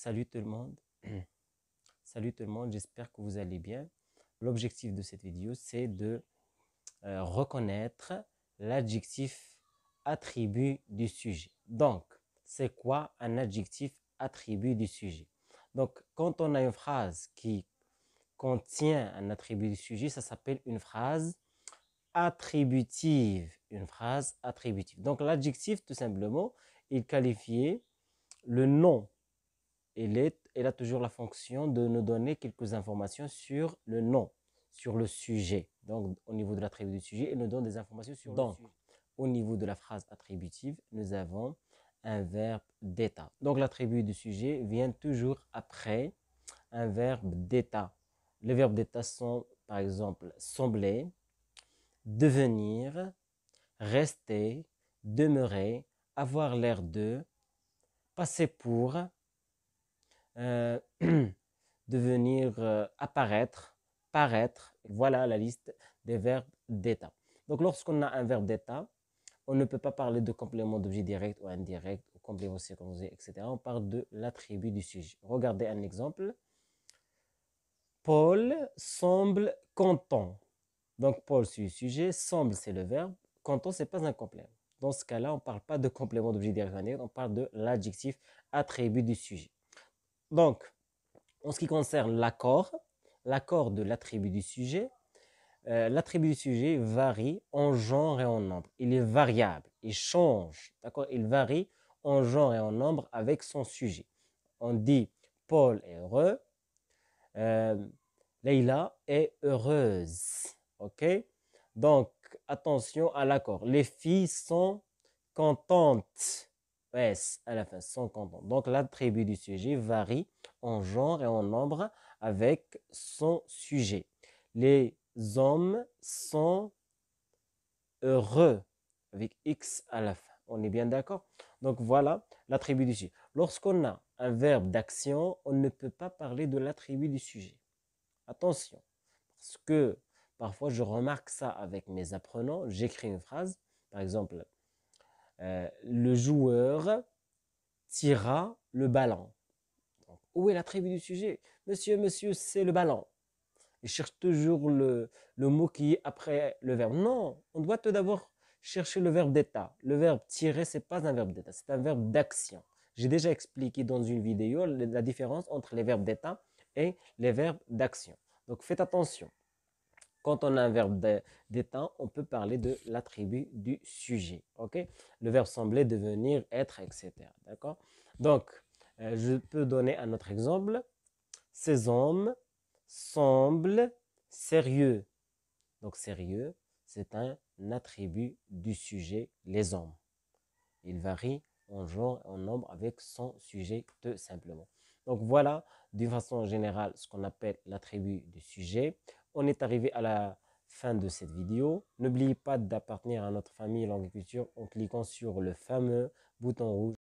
Salut tout le monde. Salut tout le monde, j'espère que vous allez bien. L'objectif de cette vidéo, c'est de reconnaître l'adjectif attribut du sujet. Donc, c'est quoi un adjectif attribut du sujet? Donc, quand on a une phrase qui contient un attribut du sujet, ça s'appelle une phrase attributive. Une phrase attributive. Donc, l'adjectif, tout simplement, il qualifie le nom. Elle a toujours la fonction de nous donner quelques informations sur le nom, sur le sujet. Donc, au niveau de l'attribut du sujet, elle nous donne des informations sur le sujet. Au niveau de la phrase attributive, nous avons un verbe d'état. Donc, l'attribut du sujet vient toujours après un verbe d'état. Les verbes d'état sont, par exemple, sembler, devenir, rester, demeurer, avoir l'air de, passer pour, devenir, apparaître, paraître. Voilà la liste des verbes d'état. Donc, lorsqu'on a un verbe d'état, on ne peut pas parler de complément d'objet direct ou indirect, ou complément circoncisé, etc. On parle de l'attribut du sujet. Regardez un exemple. Paul semble content. Donc, Paul, c'est le sujet. Semble, c'est le verbe. Content, ce n'est pas un complément. Dans ce cas-là, on ne parle pas de complément d'objet direct ou indirect, on parle de l'adjectif attribut du sujet. Donc, en ce qui concerne l'accord de l'attribut du sujet, l'attribut du sujet varie en genre et en nombre. Il est variable, il change, d'accord? Il varie en genre et en nombre avec son sujet. On dit Paul est heureux, Leïla est heureuse, ok? Donc, attention à l'accord. Les filles sont contentes. S à la fin, sont contentes. Donc, l'attribut du sujet varie en genre et en nombre avec son sujet. Les hommes sont heureux avec X à la fin. On est bien d'accord? Donc, voilà l'attribut du sujet. Lorsqu'on a un verbe d'action, on ne peut pas parler de l'attribut du sujet. Attention, parce que parfois je remarque ça avec mes apprenants. J'écris une phrase, par exemple, le joueur tira le ballon. Donc, où est l'attribut du sujet? Monsieur, c'est le ballon. Il cherche toujours le mot qui est après le verbe. Non, on doit tout d'abord chercher le verbe d'état. Le verbe tirer, ce n'est pas un verbe d'état, c'est un verbe d'action. J'ai déjà expliqué dans une vidéo la différence entre les verbes d'état et les verbes d'action. Donc faites attention. Quand on a un verbe d'état, on peut parler de l'attribut du sujet. Okay? Le verbe sembler, devenir, être, etc. D'accord? Donc, je peux donner un autre exemple. Ces hommes semblent sérieux. Donc, sérieux, c'est un attribut du sujet, les hommes. Il varie en genre et en nombre avec son sujet tout simplement. Donc voilà, d'une façon générale, ce qu'on appelle l'attribut du sujet. On est arrivé à la fin de cette vidéo. N'oubliez pas d'appartenir à notre famille Langue et Culture en cliquant sur le fameux bouton rouge.